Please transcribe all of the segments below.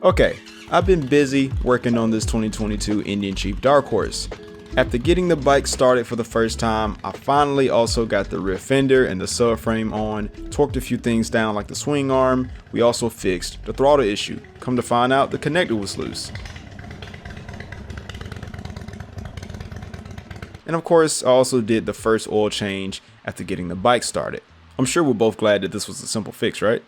Okay, I've been busy working on this 2022 Indian Chief Dark Horse. After getting the bike started for the first time, I finally also got the rear fender and the subframe on, torqued a few things down like the swing arm. We also fixed the throttle issue. Come to find out, the connector was loose. And of course, I also did the first oil change after getting the bike started. I'm sure we're both glad that this was a simple fix, right?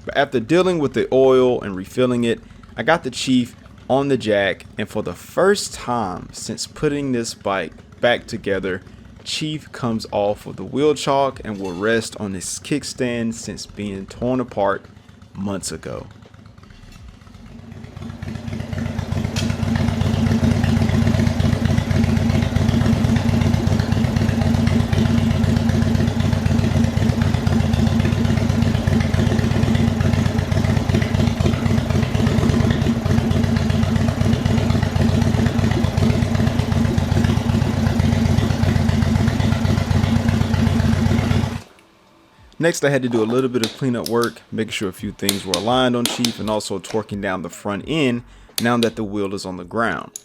But after dealing with the oil and refilling it, I got the Chief on the jack, and for the first time since putting this bike back together, Chief comes off of the wheel chalk and will rest on this kickstand since being torn apart months ago. Next, I had to do a little bit of cleanup work, making sure a few things were aligned on Chief and also torquing down the front end now that the wheel is on the ground.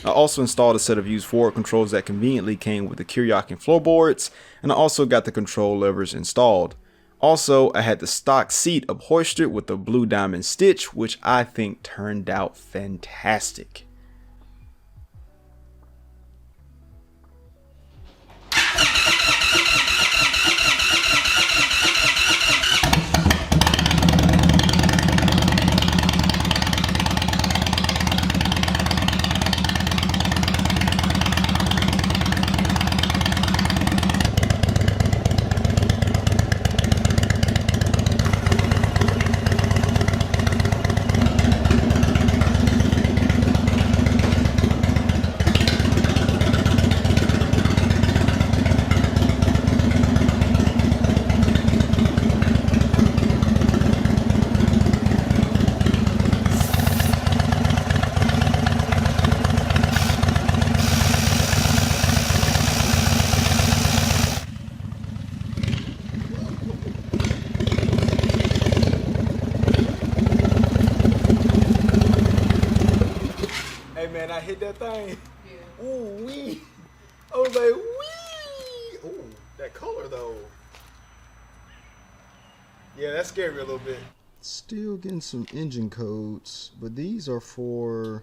I also installed a set of used forward controls that conveniently came with the Kyrgyzstan floorboards, and I also got the control levers installed. Also, I had the stock seat upholstered with a blue diamond stitch, which I think turned out fantastic. Hey man, I hit that thing. Yeah. Ooh wee. I was like wee. Ooh, that color though. Yeah, that scared me a little bit. Still getting some engine codes, but these are for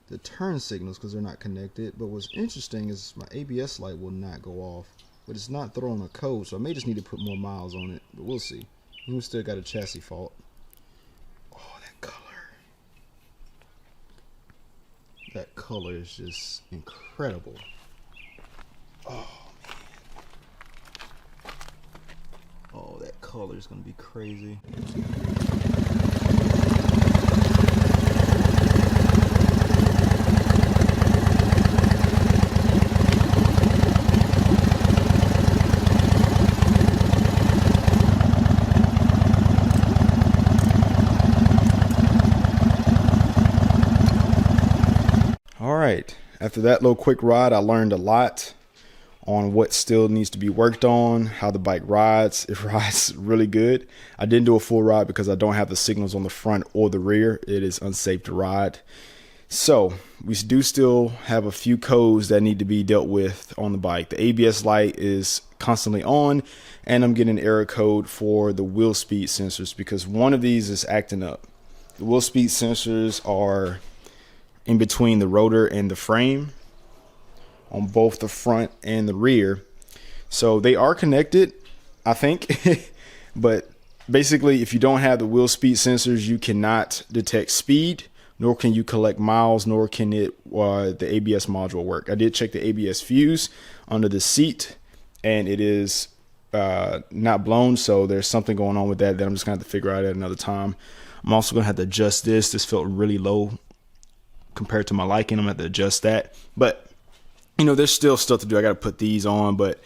the turn signals because they're not connected. But what's interesting is my ABS light will not go off, but it's not throwing a code, so I may just need to put more miles on it, but we'll see. We still got a chassis fault. Oh, that color. That color is just incredible. Oh man. Oh, that color is gonna be crazy. Alright, after that little quick ride, I learned a lot on what still needs to be worked on, how the bike rides. It rides really good. I didn't do a full ride because I don't have the signals on the front or the rear. It is unsafe to ride. So we do still have a few codes that need to be dealt with on the bike. The ABS light is constantly on, and I'm getting an error code for the wheel speed sensors because one of these is acting up. The wheel speed sensors are in between the rotor and the frame on both the front and the rear. So they are connected, I think. But basically, if you don't have the wheel speed sensors, you cannot detect speed, nor can you collect miles, nor can it the ABS module work. I did check the ABS fuse under the seat, and it is not blown, so there's something going on with that I'm just gonna have to figure out at another time. I'm also gonna have to adjust this felt really low compared to my liking. I'm gonna have to adjust that, but you know, there's still stuff to do. I gotta put these on, but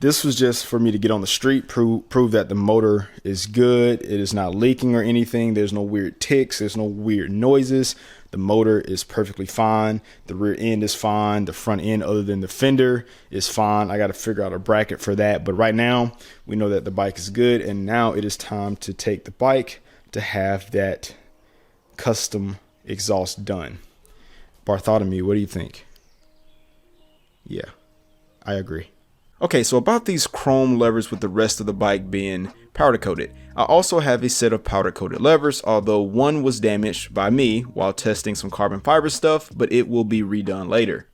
this was just for me to get on the street, prove that the motor is good. It is not leaking or anything. There's no weird ticks, there's no weird noises. The motor is perfectly fine. The rear end is fine. The front end, other than the fender, is fine. I got to figure out a bracket for that. But right now, we know that the bike is good. And now it is time to take the bike to have that custom exhaust done. Bartholomew, what do you think? Yeah, I agree. Okay, so about these chrome levers with the rest of the bike being powder coated. I also have a set of powder coated levers, although one was damaged by me while testing some carbon fiber stuff, but it will be redone later.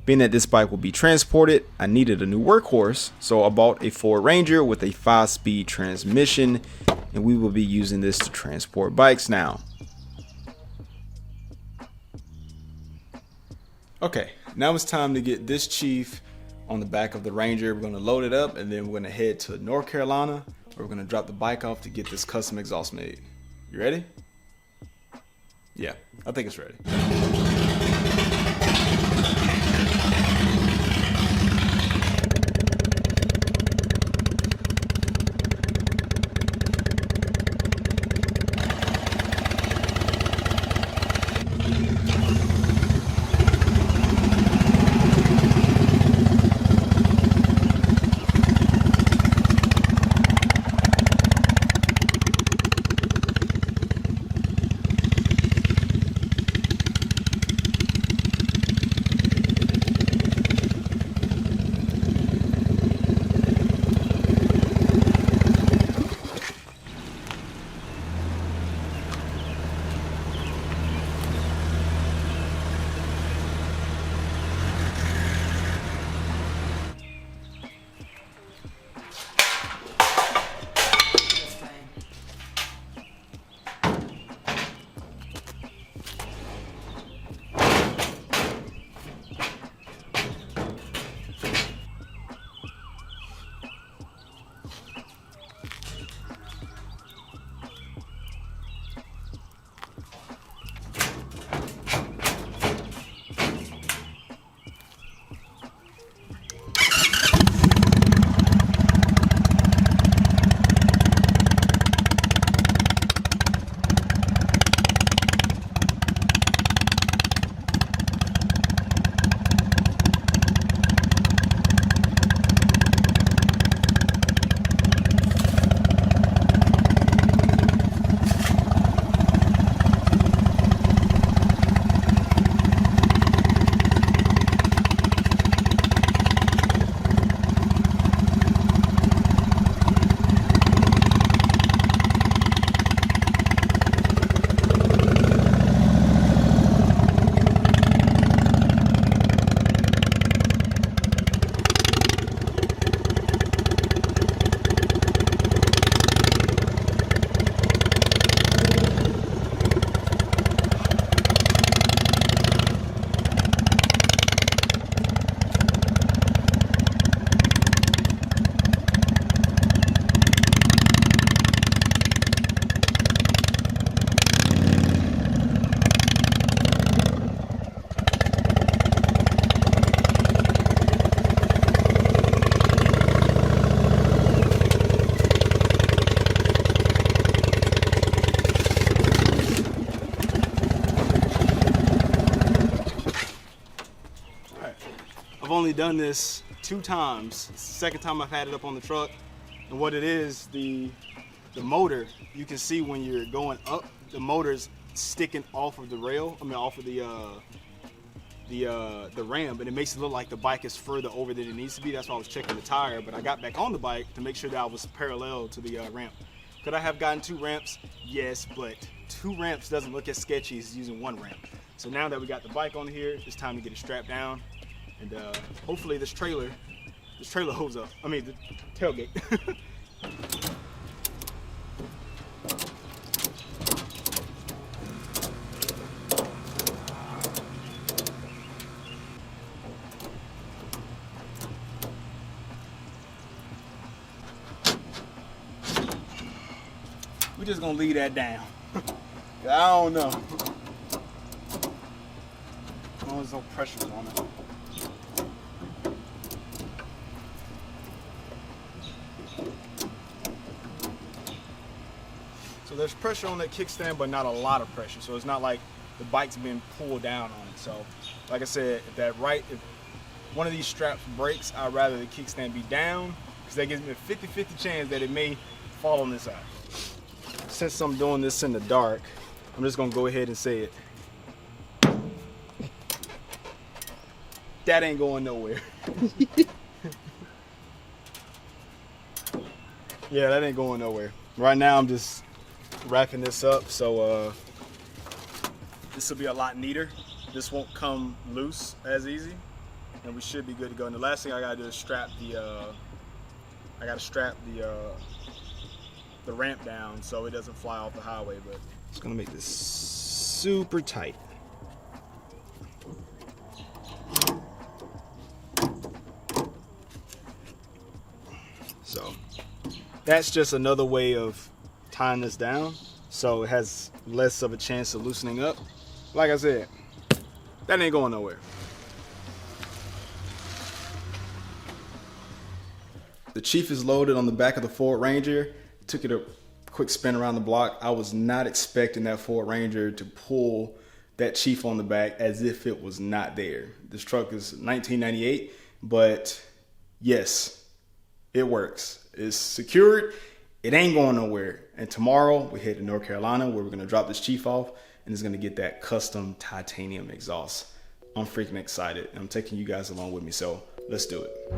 Being that this bike will be transported, I needed a new workhorse, so I bought a Ford Ranger with a 5-speed transmission, and we will be using this to transport bikes now. Okay, now it's time to get this Chief on the back of the Ranger. We're going to load it up, and then we're going to head to North Carolina, where we're going to drop the bike off to get this custom exhaust made. You ready? Yeah, I think it's ready. I've only done this 2 times. It's the second time I've had it up on the truck. And what it is, the motor, you can see when you're going up, the motor's sticking off of the rail, off of the ram, and it makes it look like the bike is further over than it needs to be. That's why I was checking the tire, but I got back on the bike to make sure that I was parallel to the ramp. Could I have gotten 2 ramps? Yes, but 2 ramps doesn't look as sketchy as using 1 ramp. So now that we got the bike on here, it's time to get it strapped down, and hopefully this trailer this trailer hose up. I mean, the tailgate. We're just gonna leave that down. I don't know. Oh, there's no pressure on it. So there's pressure on that kickstand, but not a lot of pressure. So it's not like the bike's being pulled down on it. So, like I said, if one of these straps breaks, I'd rather the kickstand be down, because that gives me a 50-50 chance that it may fall on this side. Since I'm doing this in the dark, I'm just gonna go ahead and say it. That ain't going nowhere. Yeah, that ain't going nowhere. Right now I'm just wrapping this up, so this will be a lot neater. This won't come loose as easy, and we should be good to go. And the last thing I gotta do is strap the the ramp down so it doesn't fly off the highway. But it's gonna make this super tight. So that's just another way of tying this down so it has less of a chance of loosening up. Like I said, that ain't going nowhere. The Chief is loaded on the back of the Ford Ranger. Took it a quick spin around the block. I was not expecting that Ford Ranger to pull that Chief on the back as if it was not there. This truck is 1998, but yes, it works. It's secured. It ain't going nowhere. And tomorrow we head to North Carolina where we're gonna drop this Chief off and it's gonna get that custom titanium exhaust. I'm freaking excited. I'm taking you guys along with me, so let's do it.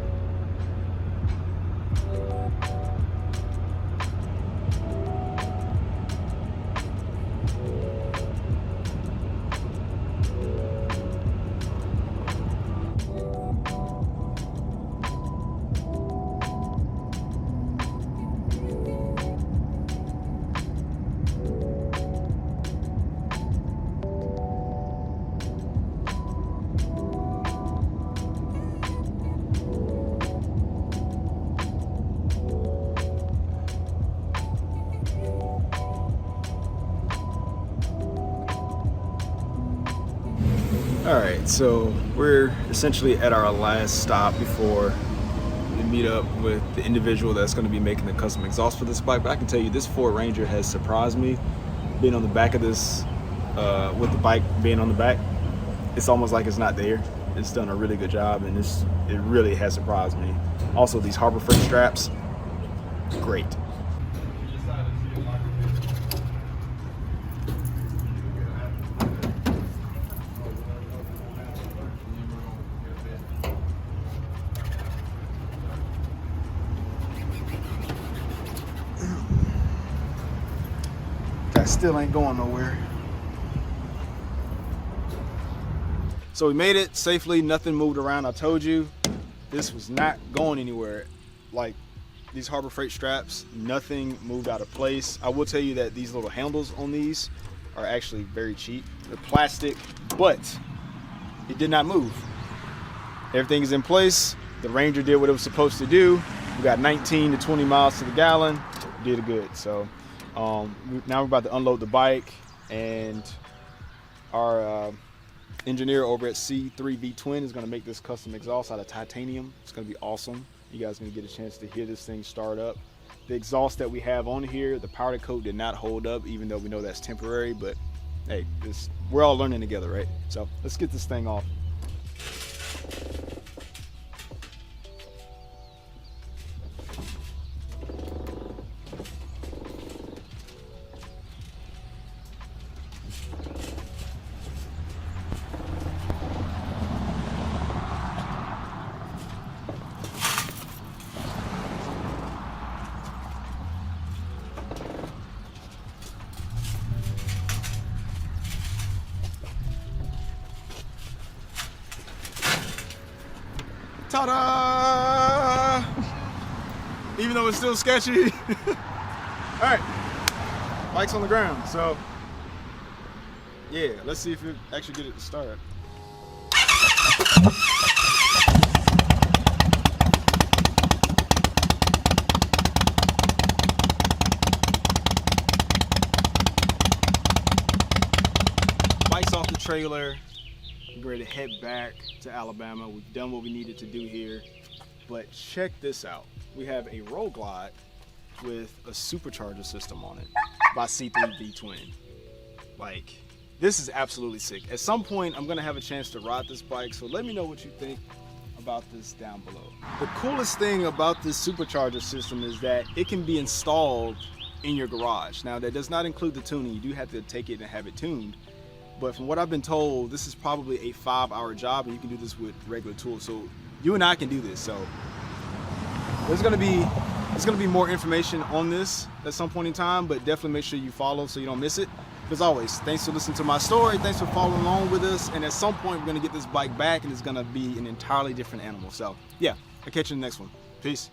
Alright, so we're essentially at our last stop before we meet up with the individual that's going to be making the custom exhaust for this bike. But I can tell you, this Ford Ranger has surprised me. Being on the back of this, with the bike being on the back, it's almost like it's not there. It's done a really good job, and it really has surprised me. Also, these Harbor Freight straps, great. That still ain't going nowhere. So we made it safely, nothing moved around. I told you this was not going anywhere. Like these Harbor Freight straps, nothing moved out of place. I will tell you that these little handles on these are actually very cheap. They're plastic, but it did not move. Everything is in place. The Ranger did what it was supposed to do. We got 19 to 20 miles to the gallon. Did it good. So now we're about to unload the bike, and our engineer over at C3V Twin is going to make this custom exhaust out of titanium. It's going to be awesome. You guys are going to get a chance to hear this thing start up. The exhaust that we have on here, the powder coat did not hold up, even though we know that's temporary, but hey, we're all learning together, right? So let's get this thing off. Ta-da! even though it's still sketchy. All right, bike's on the ground, so yeah, let's see if it actually get it to start. Bike's off the trailer. We're ready to head back to Alabama. We've done what we needed to do here, but check this out. We have a Roll Glide with a supercharger system on it by C3 V-Twin. Like, this is absolutely sick. At some point, I'm gonna have a chance to ride this bike, so let me know what you think about this down below. The coolest thing about this supercharger system is that it can be installed in your garage. Now, that does not include the tuning. You do have to take it and have it tuned. But from what I've been told, this is probably a 5-hour job, and you can do this with regular tools. So you and I can do this. So there's gonna be more information on this at some point in time, but definitely make sure you follow so you don't miss it. As always, thanks for listening to my story. Thanks for following along with us. And at some point, we're gonna get this bike back, and it's gonna be an entirely different animal. So yeah, I'll catch you in the next one. Peace.